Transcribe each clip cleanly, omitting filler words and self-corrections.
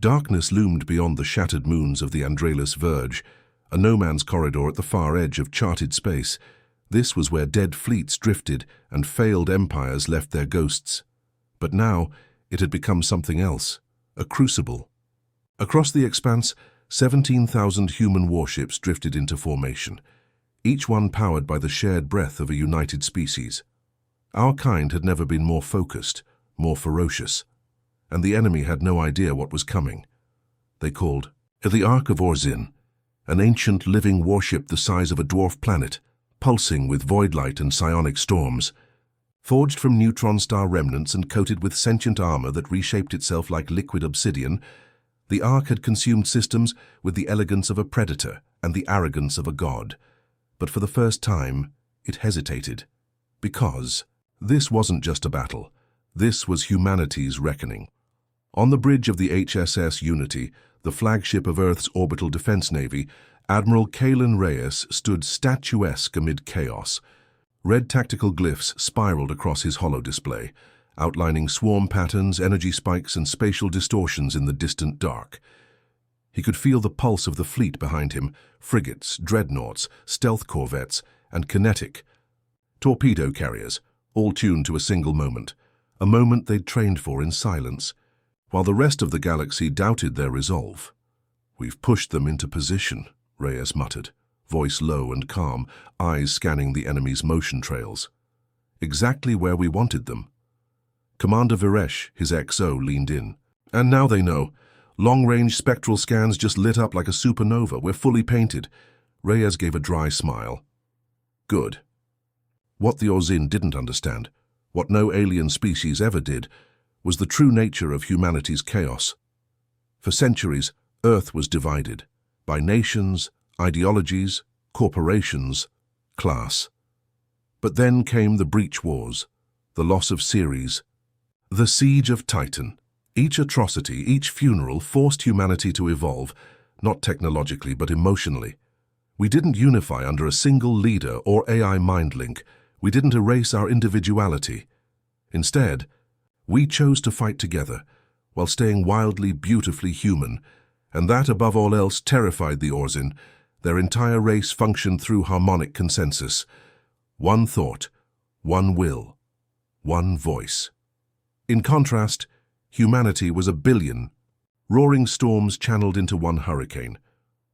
Darkness loomed beyond the shattered moons of the Andralis Verge, a no-man's corridor at the far edge of charted space. This was where dead fleets drifted and failed empires left their ghosts. But now, it had become something else, a crucible. Across the expanse, 17,000 human warships drifted into formation, each one powered by the shared breath of a united species. Our kind had never been more focused, more ferocious, and the enemy had no idea what was coming. They called the Ark of Orzin, an ancient living warship the size of a dwarf planet, pulsing with void light and psionic storms. Forged from neutron star remnants and coated with sentient armor that reshaped itself like liquid obsidian, the Ark had consumed systems with the elegance of a predator and the arrogance of a god. But for the first time, it hesitated. Because this wasn't just a battle. This was humanity's reckoning. On the bridge of the HSS Unity, the flagship of Earth's orbital defense navy, Admiral Kalen Reyes stood statuesque amid chaos. Red tactical glyphs spiraled across his holo display, outlining swarm patterns, energy spikes, and spatial distortions in the distant dark. He could feel the pulse of the fleet behind him, frigates, dreadnoughts, stealth corvettes, and kinetic torpedo carriers, all tuned to a single moment, a moment they'd trained for in silence, while the rest of the galaxy doubted their resolve. "We've pushed them into position," Reyes muttered, voice low and calm, eyes scanning the enemy's motion trails. "Exactly where we wanted them." Commander Viresh, his XO, leaned in. "And now they know. Long-range spectral scans just lit up like a supernova. We're fully painted." Reyes gave a dry smile. "Good." What the Orzin didn't understand, what no alien species ever did, was the true nature of humanity's chaos. For centuries, Earth was divided by nations, ideologies, corporations, class. But then came the breach wars, the loss of Ceres, the siege of Titan. Each atrocity, each funeral forced humanity to evolve, not technologically but emotionally. We didn't unify under a single leader or AI mind link. We didn't erase our individuality. Instead, we chose to fight together, while staying wildly, beautifully human, and that, above all else, terrified the Orzin. Their entire race functioned through harmonic consensus. One thought, one will, one voice. In contrast, humanity was a billion, roaring storms channeled into one hurricane.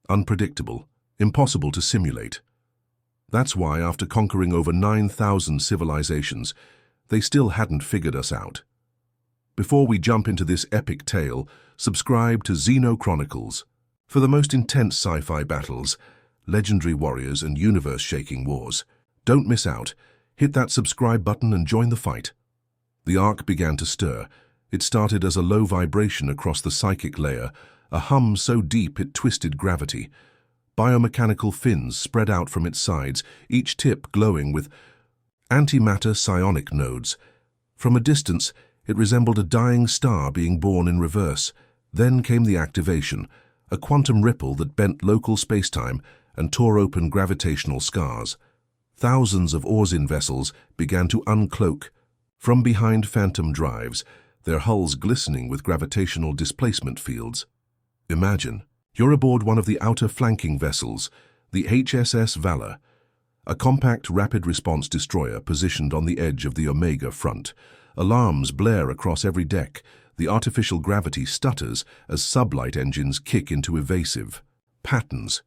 Unpredictable, impossible to simulate. That's why, after conquering over 9,000 civilizations, they still hadn't figured us out. Before we jump into this epic tale, subscribe to XenoChronicles. For the most intense sci-fi battles, legendary warriors, and universe-shaking wars. Don't miss out. Hit that subscribe button and join the fight. The Ark began to stir. It started as a low vibration across the psychic layer, a hum so deep it twisted gravity. Biomechanical fins spread out from its sides, each tip glowing with antimatter psionic nodes. From a distance, it resembled a dying star being born in reverse. Then came the activation, a quantum ripple that bent local spacetime and tore open gravitational scars. Thousands of Orzin vessels began to uncloak. From behind phantom drives, their hulls glistening with gravitational displacement fields. Imagine, you're aboard one of the outer flanking vessels, the HSS Valor, a compact rapid-response destroyer positioned on the edge of the Omega front. Alarms blare across every deck. The artificial gravity stutters as sublight engines kick into evasive patterns.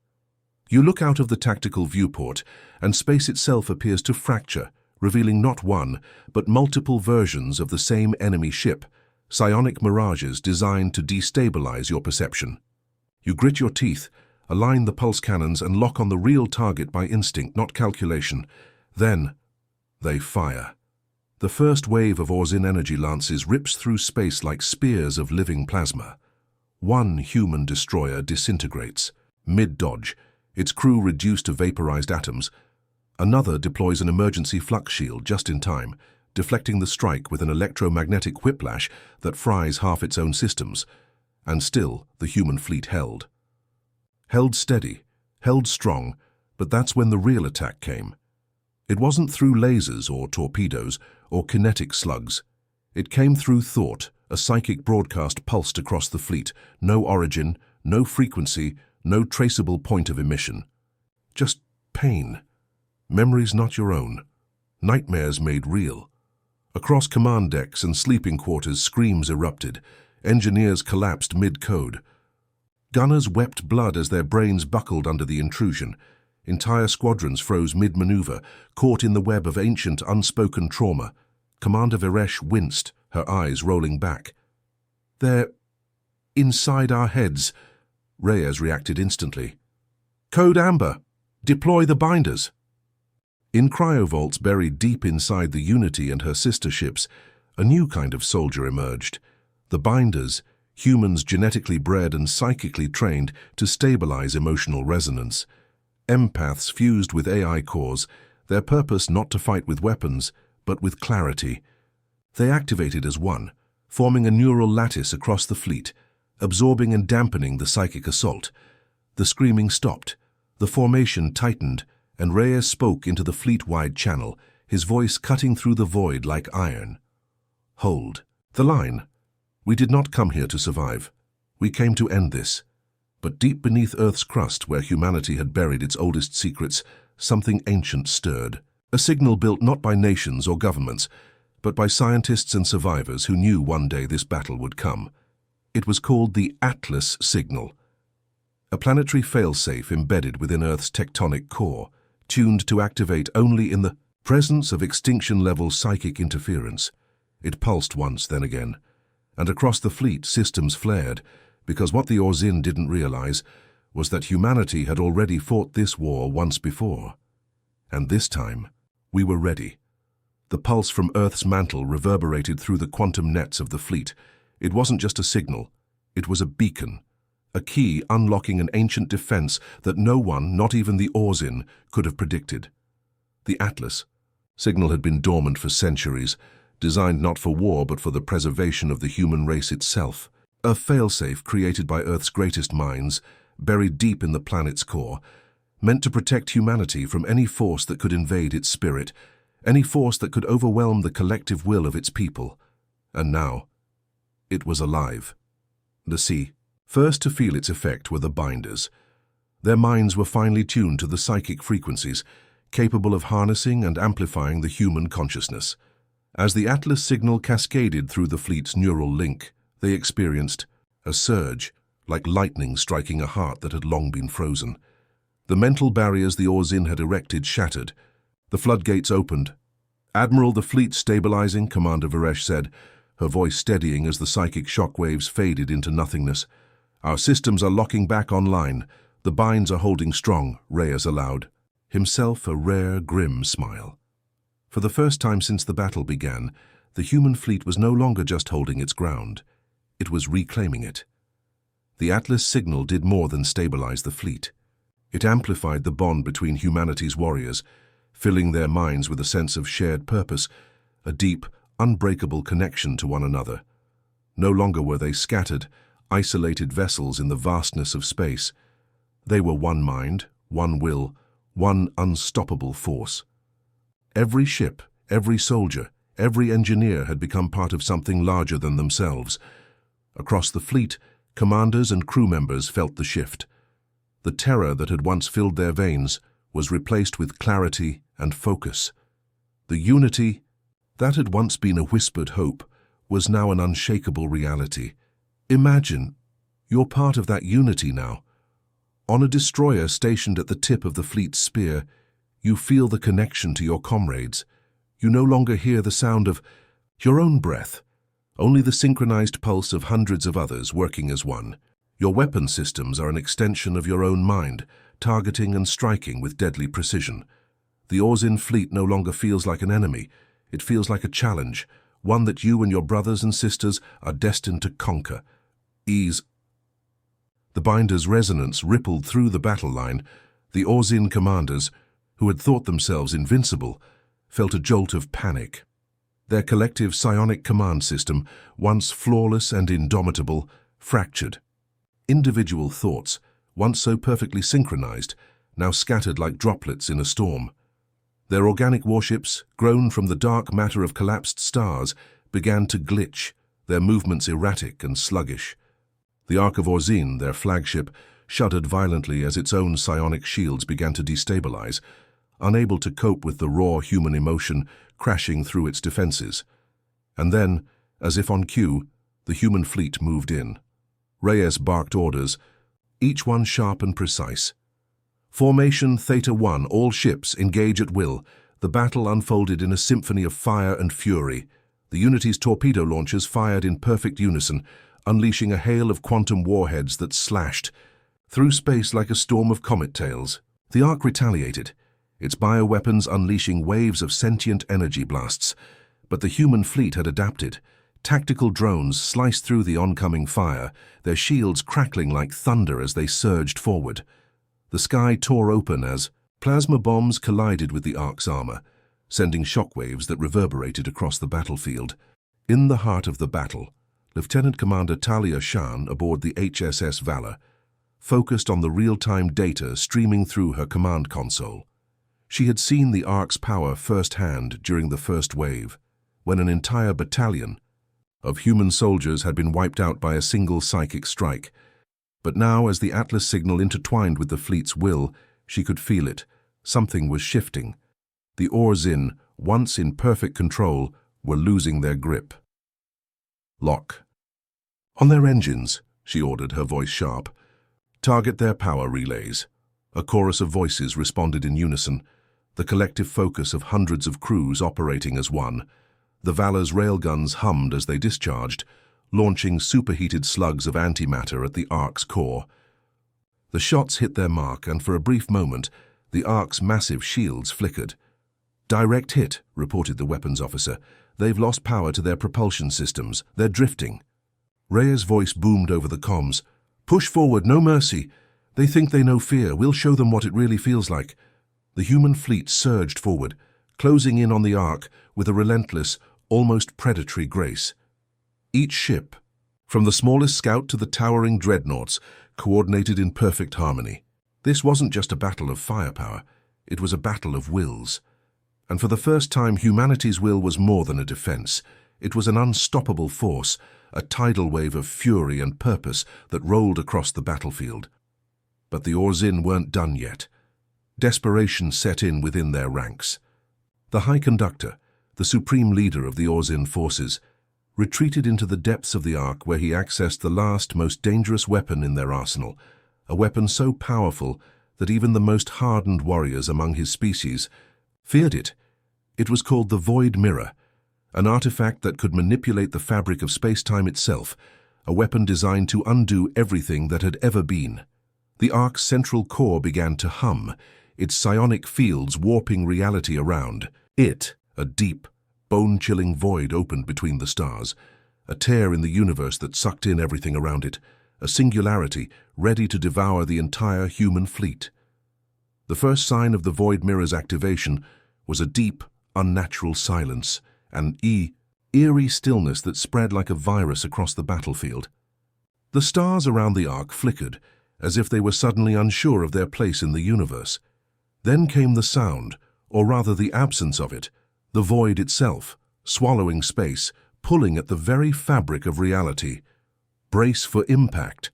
You look out of the tactical viewport, and space itself appears to fracture, revealing not one, but multiple versions of the same enemy ship, psionic mirages designed to destabilize your perception. You grit your teeth, align the pulse cannons, and lock on the real target by instinct, not calculation. Then, they fire. The first wave of Orzin energy lances rips through space like spears of living plasma. One human destroyer disintegrates, mid-dodge, its crew reduced to vaporized atoms. Another deploys an emergency flux shield just in time, deflecting the strike with an electromagnetic whiplash that fries half its own systems. And still, the human fleet held. Held steady, held strong, but that's when the real attack came. It wasn't through lasers or torpedoes or kinetic slugs. It came through thought, A psychic broadcast pulsed across the fleet. No origin, no frequency, no traceable point of emission. Just pain. Memories not your own. Nightmares made real. Across command decks and sleeping quarters, screams erupted. Engineers collapsed mid-code. Gunners wept blood as their brains buckled under the intrusion. Entire squadrons froze mid-maneuver, caught in the web of ancient, unspoken trauma. Commander Varesh winced, her eyes rolling back. "They're inside our heads." Reyes reacted instantly. "Code Amber! Deploy the binders!" In cryovaults buried deep inside the Unity and her sister ships, a new kind of soldier emerged. The binders, humans genetically bred and psychically trained to stabilize emotional resonance. Empaths fused with AI cores, their purpose not to fight with weapons, but with clarity. They activated as one, forming a neural lattice across the fleet, absorbing and dampening the psychic assault. The screaming stopped, the formation tightened, and Reyes spoke into the fleet-wide channel, his voice cutting through the void like iron. "Hold the line. We did not come here to survive. We came to end this." But deep beneath Earth's crust, where humanity had buried its oldest secrets, something ancient stirred. A signal built not by nations or governments, but by scientists and survivors who knew one day this battle would come. It was called the Atlas Signal, a planetary failsafe embedded within Earth's tectonic core, tuned to activate only in the presence of extinction-level psychic interference. It pulsed once, then again, and across the fleet systems flared, because what the Orzin didn't realize was that humanity had already fought this war once before. And this time, we were ready. The pulse from Earth's mantle reverberated through the quantum nets of the fleet. It wasn't just a signal, it was a beacon, a key unlocking an ancient defense that no one, not even the Orzin, could have predicted. The Atlas signal had been dormant for centuries, designed not for war but for the preservation of the human race itself. A failsafe created by Earth's greatest minds, buried deep in the planet's core, meant to protect humanity from any force that could invade its spirit, any force that could overwhelm the collective will of its people. And now, it was alive. First to feel its effect were the binders. Their minds were finely tuned to the psychic frequencies, capable of harnessing and amplifying the human consciousness. As the Atlas signal cascaded through the fleet's neural link, they experienced a surge, like lightning striking a heart that had long been frozen. The mental barriers the Orzin had erected shattered. The floodgates opened. "Admiral, the fleet's stabilizing," Commander Varesh said, her voice steadying as the psychic shockwaves faded into nothingness. "Our systems are locking back online. The binds are holding strong," Reyes allowed, himself a rare, grim smile. For the first time since the battle began, the human fleet was no longer just holding its ground. It was reclaiming it. The Atlas signal did more than stabilize the fleet. It amplified the bond between humanity's warriors, filling their minds with a sense of shared purpose, a deep, unbreakable connection to one another. No longer were they scattered, isolated vessels in the vastness of space. They were one mind, one will, one unstoppable force. Every ship, every soldier, every engineer had become part of something larger than themselves. Across the fleet, commanders and crew members felt the shift. The terror that had once filled their veins was replaced with clarity and focus. The unity that had once been a whispered hope was now an unshakable reality. Imagine, you're part of that unity now. On a destroyer stationed at the tip of the fleet's spear, you feel the connection to your comrades. You no longer hear the sound of your own breath, only the synchronized pulse of hundreds of others working as one. Your weapon systems are an extension of your own mind, targeting and striking with deadly precision. The Orzin fleet no longer feels like an enemy. It feels like a challenge, one that you and your brothers and sisters are destined to conquer. Ease. The binder's resonance rippled through the battle line. The Orzin commanders, who had thought themselves invincible, felt a jolt of panic. Their collective psionic command system, once flawless and indomitable, fractured. Individual thoughts, once so perfectly synchronized, now scattered like droplets in a storm. Their organic warships, grown from the dark matter of collapsed stars, began to glitch, their movements erratic and sluggish. The Ark of Orzine, their flagship, shuddered violently as its own psionic shields began to destabilize, unable to cope with the raw human emotion crashing through its defenses. And then, as if on cue, the human fleet moved in. Reyes barked orders, each one sharp and precise. Formation Theta 1, all ships, engage at will. The battle unfolded in a symphony of fire and fury. The Unity's torpedo launchers fired in perfect unison, unleashing a hail of quantum warheads that slashed through space like a storm of comet tails. The Ark retaliated, its bioweapons unleashing waves of sentient energy blasts. But the human fleet had adapted. Tactical drones sliced through the oncoming fire, their shields crackling like thunder as they surged forward. The sky tore open as plasma bombs collided with the Ark's armor, sending shockwaves that reverberated across the battlefield. In the heart of the battle, Lieutenant Commander Talia Shan aboard the HSS Valor focused on the real-time data streaming through her command console. She had seen the Ark's power firsthand during the first wave, when an entire battalion of human soldiers had been wiped out by a single psychic strike. But now, as the Atlas signal intertwined with the fleet's will, she could feel it. Something was shifting. The Orzine, once in perfect control, were losing their grip. Lock. On their engines, she ordered, her voice sharp. Target their power relays. A chorus of voices responded in unison, the collective focus of hundreds of crews operating as one. The Valor's railguns hummed as they discharged, launching superheated slugs of antimatter at the Ark's core. The shots hit their mark, and for a brief moment, the Ark's massive shields flickered. Direct hit, reported the weapons officer. They've lost power to their propulsion systems. They're drifting. Rhea's voice boomed over the comms. Push forward, no mercy. They think they know fear. We'll show them what it really feels like. The human fleet surged forward, closing in on the Ark with a relentless, almost predatory grace. Each ship, from the smallest scout to the towering dreadnoughts, coordinated in perfect harmony. This wasn't just a battle of firepower, it was a battle of wills. And for the first time, humanity's will was more than a defense. It was an unstoppable force, a tidal wave of fury and purpose that rolled across the battlefield. But the Orzine weren't done yet. Desperation set in within their ranks. The High Conductor, the supreme leader of the Orzine forces, retreated into the depths of the Ark, where he accessed the last, most dangerous weapon in their arsenal, a weapon so powerful that even the most hardened warriors among his species feared it. It was called the Void Mirror, an artifact that could manipulate the fabric of space-time itself, a weapon designed to undo everything that had ever been. The Ark's central core began to hum, its psionic fields warping reality around it. A deep, bone-chilling void opened between the stars, a tear in the universe that sucked in everything around it, a singularity ready to devour the entire human fleet. The first sign of the Void Mirror's activation was a deep, unnatural silence, an eerie stillness that spread like a virus across the battlefield. The stars around the Ark flickered, as if they were suddenly unsure of their place in the universe. Then came the sound, or rather the absence of it, the void itself, swallowing space, pulling at the very fabric of reality. Brace for impact,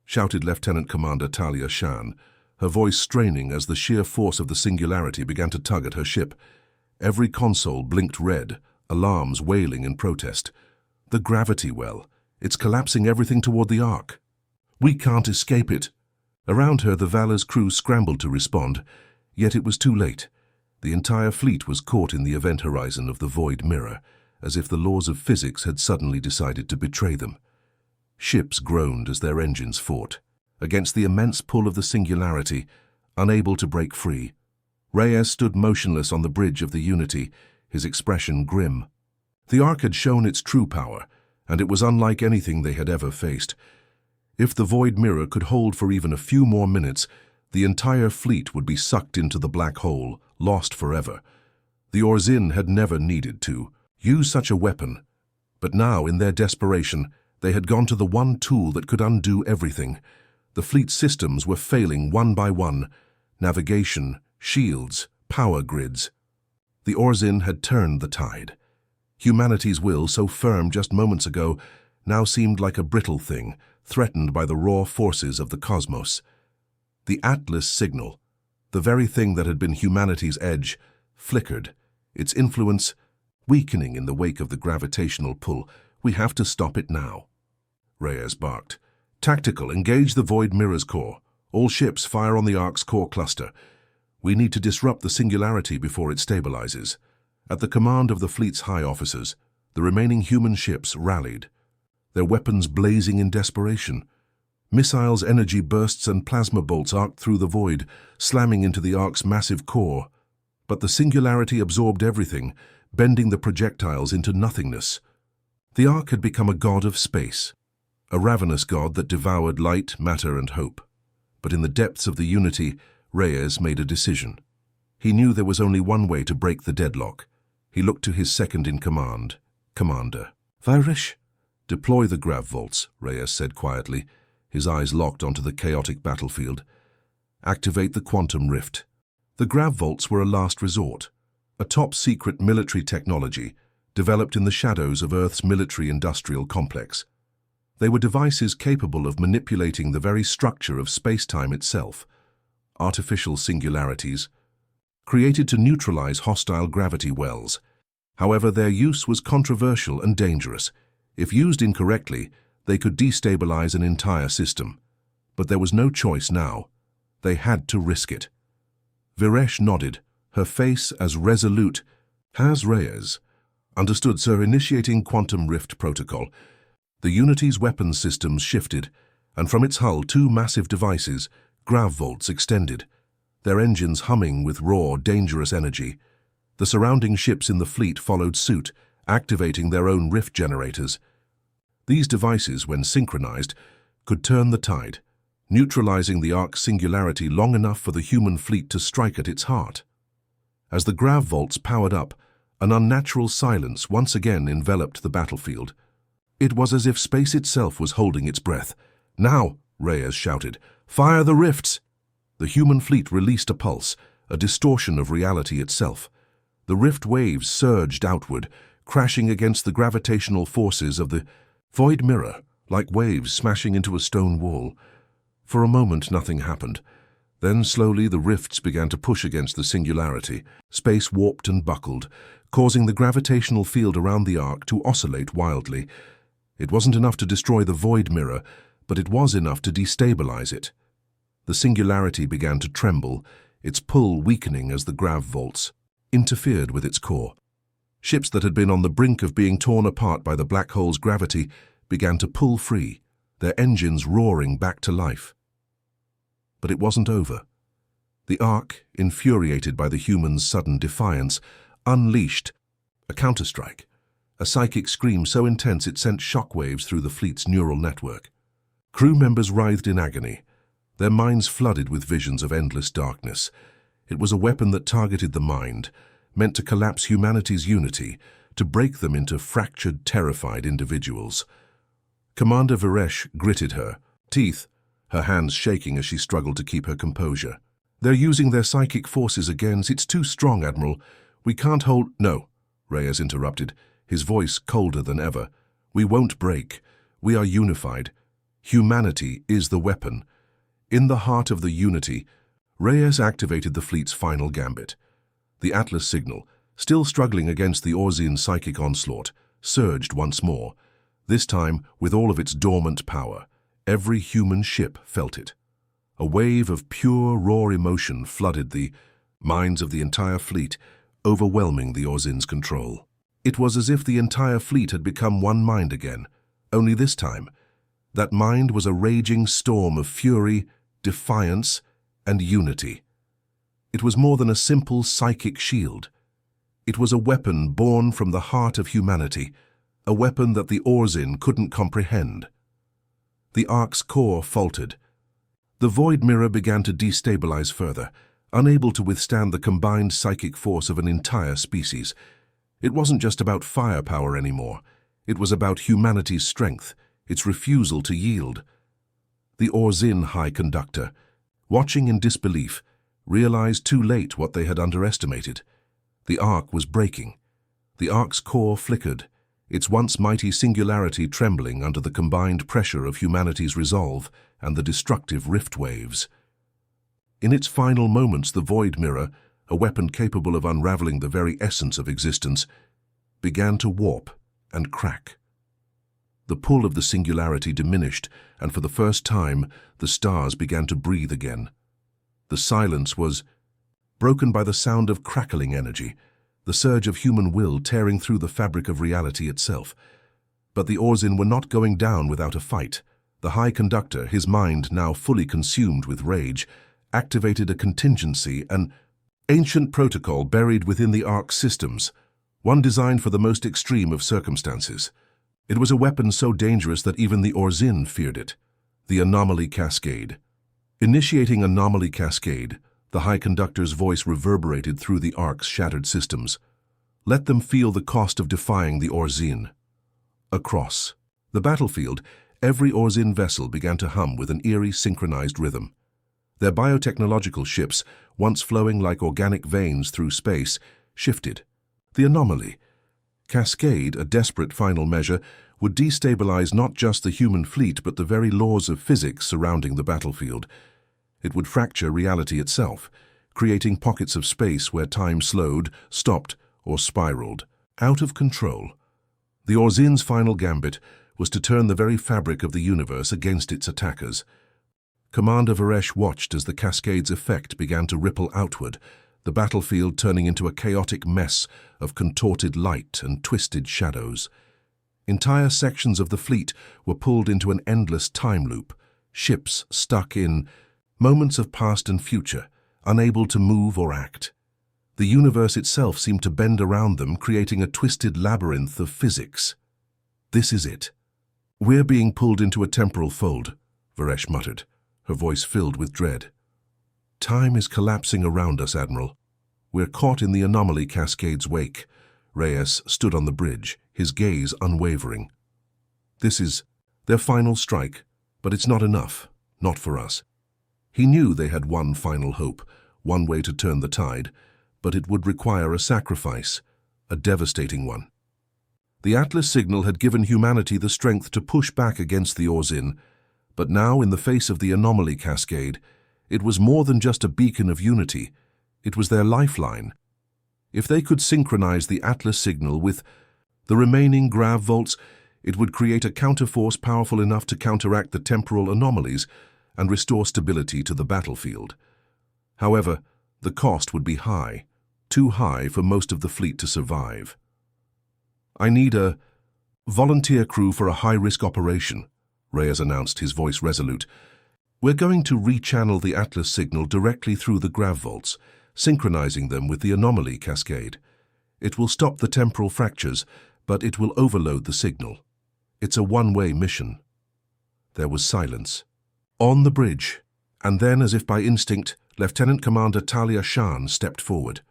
shouted Lieutenant Commander Talia Shan, her voice straining as the sheer force of the singularity began to tug at her ship. Every console blinked red, alarms wailing in protest. The gravity well, it's collapsing everything toward the Ark. We can't escape it. Around her, the Valor's crew scrambled to respond, yet it was too late. The entire fleet was caught in the event horizon of the Void Mirror, as if the laws of physics had suddenly decided to betray them. Ships groaned as their engines fought, against the immense pull of the singularity, unable to break free. Reyes stood motionless on the bridge of the Unity, his expression grim. The Ark had shown its true power, and it was unlike anything they had ever faced. If the Void Mirror could hold for even a few more minutes, the entire fleet would be sucked into the black hole, lost forever. The Orzine had never needed to use such a weapon, but now, in their desperation, they had gone to the one tool that could undo everything. The fleet's systems were failing one by one: navigation, shields, power grids. The Orzine had turned the tide. Humanity's will, so firm just moments ago, now seemed like a brittle thing, threatened by the raw forces of the cosmos. The Atlas signal, the very thing that had been humanity's edge, flickered, its influence weakening in the wake of the gravitational pull. "We have to stop it now," Reyes barked. "Tactical, engage the Void Mirror's core. All ships fire on the Ark's core cluster. We need to disrupt the singularity before it stabilizes." At the command of the fleet's high officers, the remaining human ships rallied, their weapons blazing in desperation. Missiles, energy bursts, and plasma bolts arced through the void, slamming into the Ark's massive core. But the singularity absorbed everything, bending the projectiles into nothingness. The Ark had become a god of space, a ravenous god that devoured light, matter, and hope. But in the depths of the unity, Reyes made a decision. He knew there was only one way to break the deadlock. He looked to his second-in-command, Commander. "Virish?" "Deploy the grav vaults," Reyes said quietly, his eyes locked onto the chaotic battlefield. "Activate the quantum rift." The grav vaults were a last resort, a top-secret military technology developed in the shadows of Earth's military-industrial complex. They were devices capable of manipulating the very structure of space-time itself, artificial singularities, created to neutralize hostile gravity wells. However, their use was controversial and dangerous. If used incorrectly, they could destabilize an entire system. But there was no choice now. They had to risk it. Viresh nodded, her face as resolute as Reyes. "Understood, sir. Initiating quantum rift protocol." The Unity's weapons systems shifted, and from its hull 2 massive devices, grav vaults, extended, their engines humming with raw, dangerous energy. The surrounding ships in the fleet followed suit, activating their own rift generators. These devices, when synchronized, could turn the tide, neutralizing the Ark's singularity long enough for the human fleet to strike at its heart. As the grav vaults powered up, an unnatural silence once again enveloped the battlefield. It was as if space itself was holding its breath. "Now," Reyes shouted, "fire the rifts!" The human fleet released a pulse, a distortion of reality itself. The rift waves surged outward, crashing against the gravitational forces of the void mirror, like waves smashing into a stone wall. For a moment, nothing happened. Then, slowly, the rifts began to push against the singularity. Space warped and buckled, causing the gravitational field around the Ark to oscillate wildly. It wasn't enough to destroy the void mirror, but it was enough to destabilize it. The singularity began to tremble, its pull weakening as the grav vaults interfered with its core. Ships that had been on the brink of being torn apart by the black hole's gravity began to pull free, their engines roaring back to life. But it wasn't over. The Ark, infuriated by the humans' sudden defiance, unleashed a counterstrike, a psychic scream so intense it sent shockwaves through the fleet's neural network. Crew members writhed in agony, their minds flooded with visions of endless darkness. It was a weapon that targeted the mind, meant to collapse humanity's unity, to break them into fractured, terrified individuals. Commander Viresh gritted her teeth, her hands shaking as she struggled to keep her composure. "They're using their psychic forces again. It's too strong, Admiral. We can't hold—" "No," Reyes interrupted, his voice colder than ever. "We won't break. We are unified. Humanity is the weapon." In the heart of the unity, Reyes activated the fleet's final gambit. The Atlas signal, still struggling against the Orzian psychic onslaught, surged once more, this time with all of its dormant power. Every human ship felt it. A wave of pure, raw emotion flooded the minds of the entire fleet, overwhelming the Orzian's control. It was as if the entire fleet had become one mind again, only this time, that mind was a raging storm of fury, defiance, and unity. It was more than a simple psychic shield. It was a weapon born from the heart of humanity, a weapon that the Orzian couldn't comprehend. The Ark's core faltered. The void mirror began to destabilize further, unable to withstand the combined psychic force of an entire species. It wasn't just about firepower anymore. It was about humanity's strength, its refusal to yield. The Orzian High Conductor, watching in disbelief, realized too late what they had underestimated. The Ark was breaking. The Ark's core flickered, its once mighty singularity trembling under the combined pressure of humanity's resolve and the destructive rift waves. In its final moments, the Void Mirror, a weapon capable of unraveling the very essence of existence, began to warp and crack. The pull of the singularity diminished, and for the first time, the stars began to breathe again. The silence was broken by the sound of crackling energy, the surge of human will tearing through the fabric of reality itself. But the Orzin were not going down without a fight. The High Conductor, his mind now fully consumed with rage, activated a contingency, an ancient protocol buried within the Ark's systems, one designed for the most extreme of circumstances. It was a weapon so dangerous that even the Orzin feared it, the Anomaly Cascade. Initiating Anomaly Cascade, the High Conductor's voice reverberated through the Ark's shattered systems. Let them feel the cost of defying the Orzin. Across the battlefield, every Orzin vessel began to hum with an eerie synchronized rhythm. Their biotechnological ships, once flowing like organic veins through space, shifted. The Anomaly Cascade, a desperate final measure, would destabilize not just the human fleet but the very laws of physics surrounding the battlefield. It would fracture reality itself, creating pockets of space where time slowed, stopped, or spiraled, out of control. The Orzin's final gambit was to turn the very fabric of the universe against its attackers. Commander Varesh watched as the cascade's effect began to ripple outward, the battlefield turning into a chaotic mess of contorted light and twisted shadows. Entire sections of the fleet were pulled into an endless time loop, ships stuck in moments of past and future, unable to move or act. The universe itself seemed to bend around them, creating a twisted labyrinth of physics. This is it. We're being pulled into a temporal fold, Varesh muttered, her voice filled with dread. Time is collapsing around us, Admiral. We're caught in the Anomaly Cascade's wake. Reyes stood on the bridge, his gaze unwavering. This is their final strike, but it's not enough, not for us. He knew they had one final hope, one way to turn the tide, but it would require a sacrifice, a devastating one. The Atlas signal had given humanity the strength to push back against the Orzin, but now, in the face of the Anomaly Cascade, it was more than just a beacon of unity. It was their lifeline. If they could synchronize the Atlas signal with the remaining grav volts, it would create a counterforce powerful enough to counteract the temporal anomalies and restore stability to the battlefield. However, the cost would be high, too high for most of the fleet to survive. I need a volunteer crew for a high-risk operation, Reyes announced, his voice resolute. We're going to rechannel the Atlas signal directly through the grav vaults, synchronizing them with the Anomaly Cascade. It will stop the temporal fractures, but it will overload the signal. It's a one-way mission. There was silence. On the bridge, and then, as if by instinct, Lieutenant Commander Talia Shan stepped forward.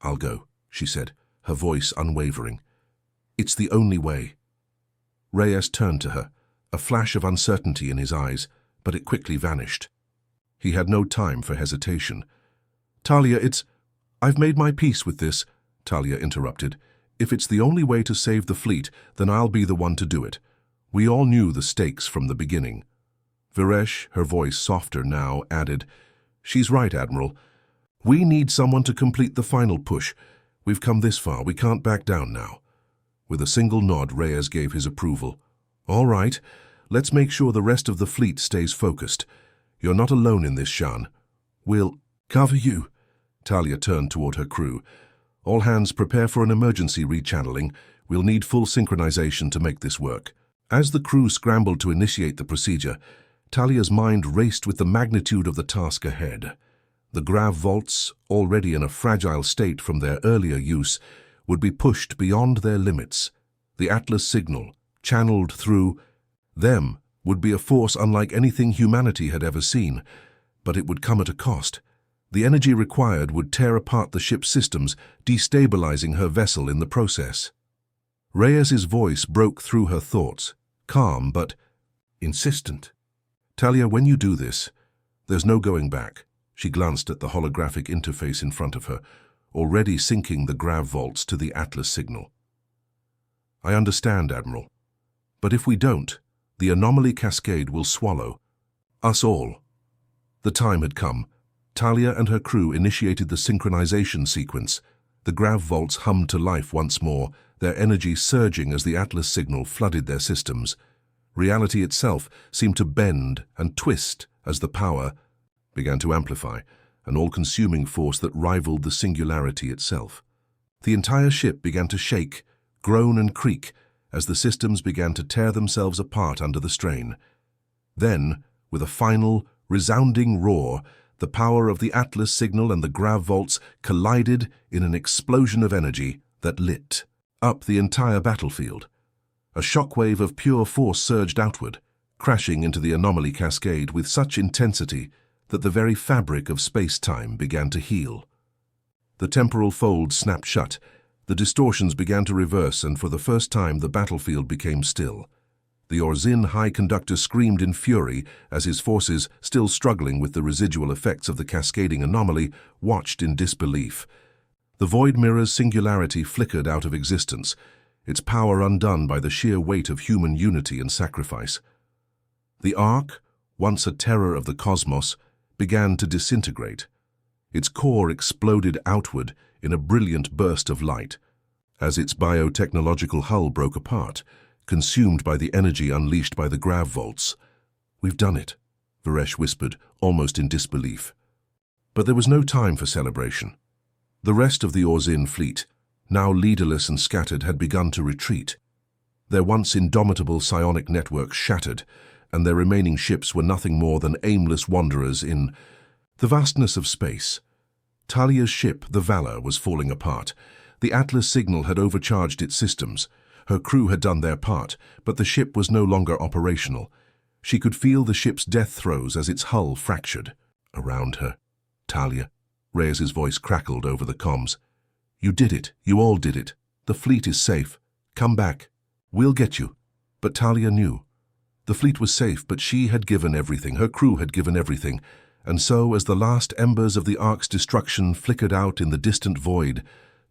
I'll go, she said, her voice unwavering. It's the only way. Reyes turned to her, a flash of uncertainty in his eyes, but it quickly vanished. He had no time for hesitation. Talia, I've made my peace with this, Talia interrupted. If it's the only way to save the fleet, then I'll be the one to do it. We all knew the stakes from the beginning. Varesh, her voice softer now, added, She's right, Admiral. We need someone to complete the final push. We've come this far, we can't back down now. With a single nod, Reyes gave his approval. All right, let's make sure the rest of the fleet stays focused. You're not alone in this, Shan. We'll cover you. Talia turned toward her crew. All hands prepare for an emergency rechanneling. We'll need full synchronization to make this work. As the crew scrambled to initiate the procedure, Talia's mind raced with the magnitude of the task ahead. The grav vaults, already in a fragile state from their earlier use, would be pushed beyond their limits. The Atlas signal, channeled through them, would be a force unlike anything humanity had ever seen, but it would come at a cost. The energy required would tear apart the ship's systems, destabilizing her vessel in the process. Reyes's voice broke through her thoughts, calm but insistent. Talia, when you do this, there's no going back. She glanced at the holographic interface in front of her, already syncing the grav vaults to the Atlas signal. I understand, Admiral. But if we don't, the anomaly cascade will swallow us all. The time had come. Talia and her crew initiated the synchronization sequence. The grav vaults hummed to life once more, their energy surging as the Atlas signal flooded their systems. Reality itself seemed to bend and twist as the power began to amplify, an all-consuming force that rivaled the singularity itself. The entire ship began to shake, groan and creak as the systems began to tear themselves apart under the strain. Then, with a final, resounding roar, the power of the Atlas signal and the grav vaults collided in an explosion of energy that lit up the entire battlefield. A shockwave of pure force surged outward, crashing into the anomaly cascade with such intensity that the very fabric of space-time began to heal. The temporal folds snapped shut, the distortions began to reverse, and for the first time the battlefield became still. The Orzin High Conductor screamed in fury as his forces, still struggling with the residual effects of the cascading anomaly, watched in disbelief. The Void Mirror's singularity flickered out of existence, its power undone by the sheer weight of human unity and sacrifice. The Ark, once a terror of the cosmos, began to disintegrate. Its core exploded outward in a brilliant burst of light. As its biotechnological hull broke apart, consumed by the energy unleashed by the grav vaults. "We've done it," Varesh whispered, almost in disbelief. But there was no time for celebration. The rest of the Orzin fleet, now leaderless and scattered, had begun to retreat. Their once indomitable psionic networks shattered, and their remaining ships were nothing more than aimless wanderers in the vastness of space. Talia's ship, the Valor, was falling apart. The Atlas signal had overcharged its systems. Her crew had done their part, but the ship was no longer operational. She could feel the ship's death throes as its hull fractured. Around her, "Talia," Reyes's voice crackled over the comms. "You did it. You all did it. The fleet is safe. Come back. We'll get you." But Talia knew. The fleet was safe, but she had given everything. Her crew had given everything. And so, as the last embers of the Ark's destruction flickered out in the distant void,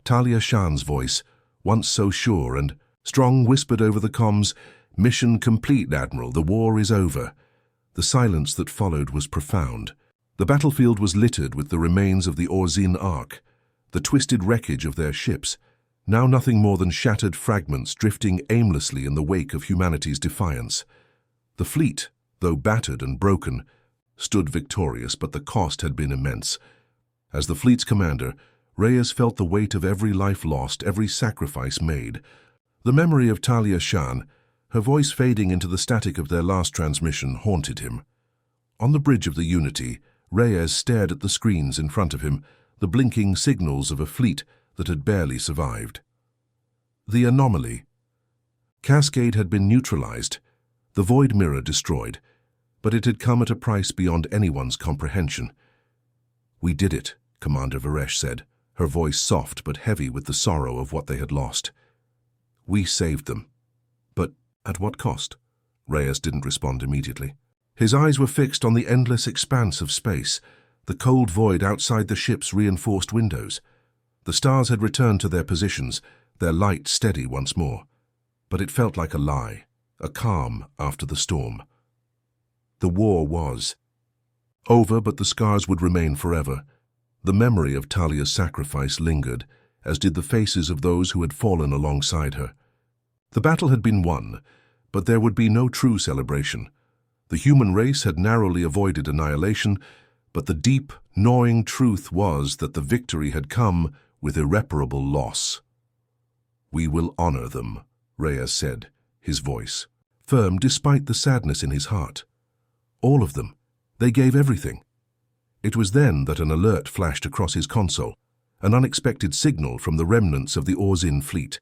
Talia Shan's voice, once so sure and strong, whispered over the comms, "Mission complete, Admiral. The war is over." The silence that followed was profound. The battlefield was littered with the remains of the Orzin Ark, the twisted wreckage of their ships, now nothing more than shattered fragments drifting aimlessly in the wake of humanity's defiance. The fleet, though battered and broken, stood victorious, but the cost had been immense. As the fleet's commander, Reyes felt the weight of every life lost, every sacrifice made. The memory of Talia Shan, her voice fading into the static of their last transmission, haunted him. On the bridge of the Unity, Reyes stared at the screens in front of him, the blinking signals of a fleet that had barely survived. The anomaly. Cascade had been neutralized, the Void Mirror destroyed, but it had come at a price beyond anyone's comprehension. "We did it," Commander Varesh said, her voice soft but heavy with the sorrow of what they had lost. "We saved them. But at what cost?" Reyes didn't respond immediately. His eyes were fixed on the endless expanse of space, the cold void outside the ship's reinforced windows. The stars had returned to their positions, their light steady once more. But it felt like a lie, a calm after the storm. The war was over, but the scars would remain forever. The memory of Talia's sacrifice lingered, as did the faces of those who had fallen alongside her. The battle had been won, but there would be no true celebration. The human race had narrowly avoided annihilation, but the deep, gnawing truth was that the victory had come with irreparable loss. "We will honor them," Reyes said, his voice firm despite the sadness in his heart. "All of them. They gave everything." It was then that an alert flashed across his console, an unexpected signal from the remnants of the Orzin fleet.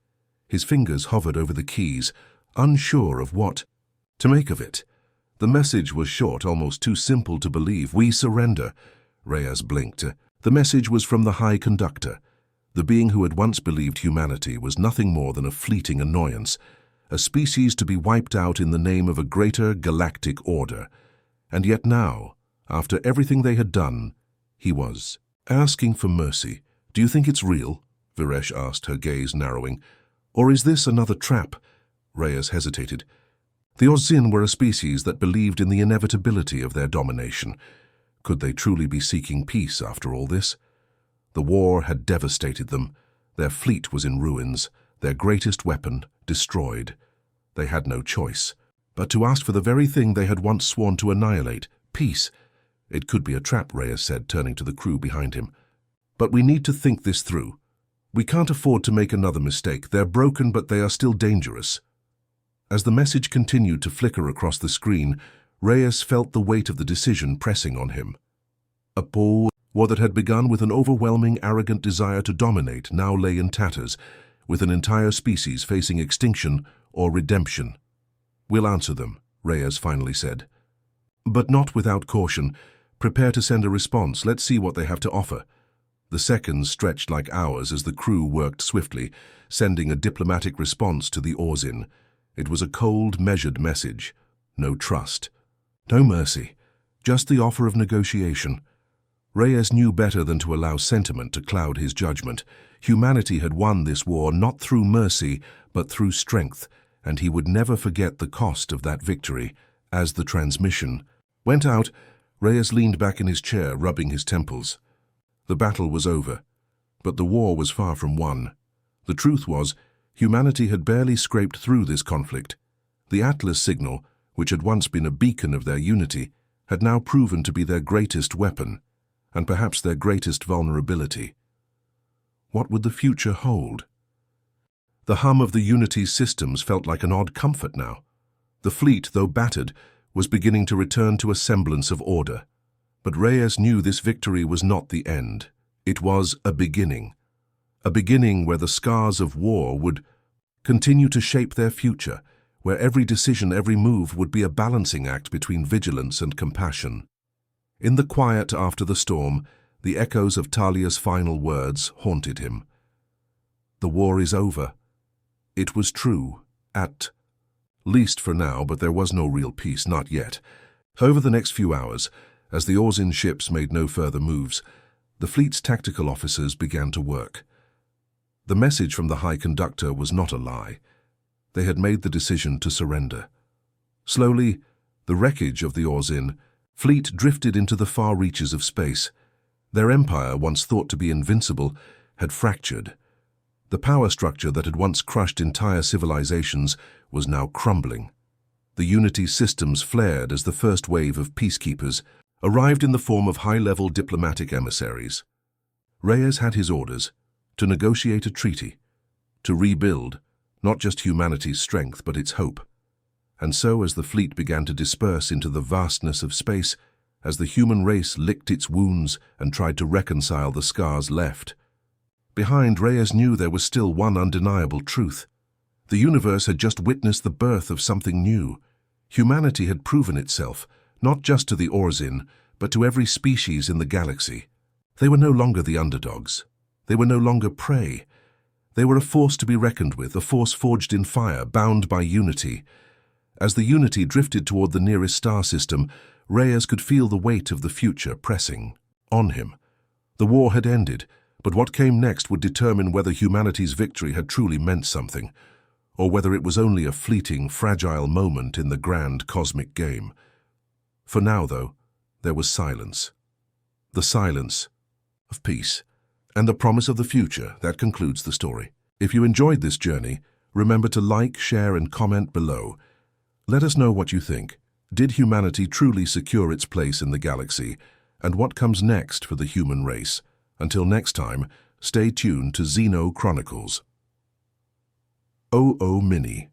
His fingers hovered over the keys, unsure of what to make of it. The message was short, almost too simple to believe. "We surrender." Reyes blinked. The message was from the High Conductor. The being who had once believed humanity was nothing more than a fleeting annoyance, a species to be wiped out in the name of a greater galactic order. And yet now, after everything they had done, he was asking for mercy. "Do you think it's real?" Varesh asked, her gaze narrowing. Or is this another trap? Reyes hesitated. The Orzin were a species that believed in the inevitability of their domination. Could they truly be seeking peace after all this? The war had devastated them. Their fleet was in ruins, their greatest weapon destroyed. They had no choice but to ask for the very thing they had once sworn to annihilate, peace. It could be a trap, Reyes said, turning to the crew behind him. But we need to think this through. We can't afford to make another mistake. They're broken, but they are still dangerous. As the message continued to flicker across the screen, Reyes felt the weight of the decision pressing on him. A war that had begun with an overwhelming, arrogant desire to dominate now lay in tatters, with an entire species facing extinction or redemption. We'll answer them, Reyes finally said. But not without caution. Prepare to send a response. Let's see what they have to offer. The seconds stretched like hours as the crew worked swiftly, sending a diplomatic response to the Orzin. It was a cold, measured message. No trust. No mercy. Just the offer of negotiation. Reyes knew better than to allow sentiment to cloud his judgment. Humanity had won this war not through mercy, but through strength, and he would never forget the cost of that victory. As the transmission went out, Reyes leaned back in his chair, rubbing his temples. The battle was over, but the war was far from won. The truth was, humanity had barely scraped through this conflict. The Atlas signal, which had once been a beacon of their unity, had now proven to be their greatest weapon, and perhaps their greatest vulnerability. What would the future hold? The hum of the Unity's systems felt like an odd comfort now. The fleet, though battered, was beginning to return to a semblance of order. But Reyes knew this victory was not the end. It was a beginning where the scars of war would continue to shape their future, where every decision, every move would be a balancing act between vigilance and compassion. In the quiet after the storm, the echoes of Talia's final words haunted him. The war is over. It was true, at least for now, but there was no real peace, not yet. Over the next few hours, as the Orzin ships made no further moves, the fleet's tactical officers began to work. The message from the High Conductor was not a lie. They had made the decision to surrender. Slowly, the wreckage of the Orzin fleet drifted into the far reaches of space. Their empire, once thought to be invincible, had fractured. The power structure that had once crushed entire civilizations was now crumbling. The Unity systems flared as the first wave of peacekeepers arrived in the form of high-level diplomatic emissaries. Reyes had his orders to negotiate a treaty, to rebuild not just humanity's strength but its hope. And so, as the fleet began to disperse into the vastness of space, as the human race licked its wounds and tried to reconcile the scars left behind, Reyes knew there was still one undeniable truth. The universe had just witnessed the birth of something new. Humanity had proven itself, not just to the Orzin, but to every species in the galaxy. They were no longer the underdogs. They were no longer prey. They were a force to be reckoned with, a force forged in fire, bound by unity. As the Unity drifted toward the nearest star system, Reyes could feel the weight of the future pressing on him. The war had ended, but what came next would determine whether humanity's victory had truly meant something, or whether it was only a fleeting, fragile moment in the grand cosmic game. For now, though, there was silence. The silence of peace, and the promise of the future. That concludes the story. If you enjoyed this journey, remember to like, share, and comment below. Let us know what you think. Did humanity truly secure its place in the galaxy? And what comes next for the human race? Until next time, stay tuned to XenoChronicles. OO Mini.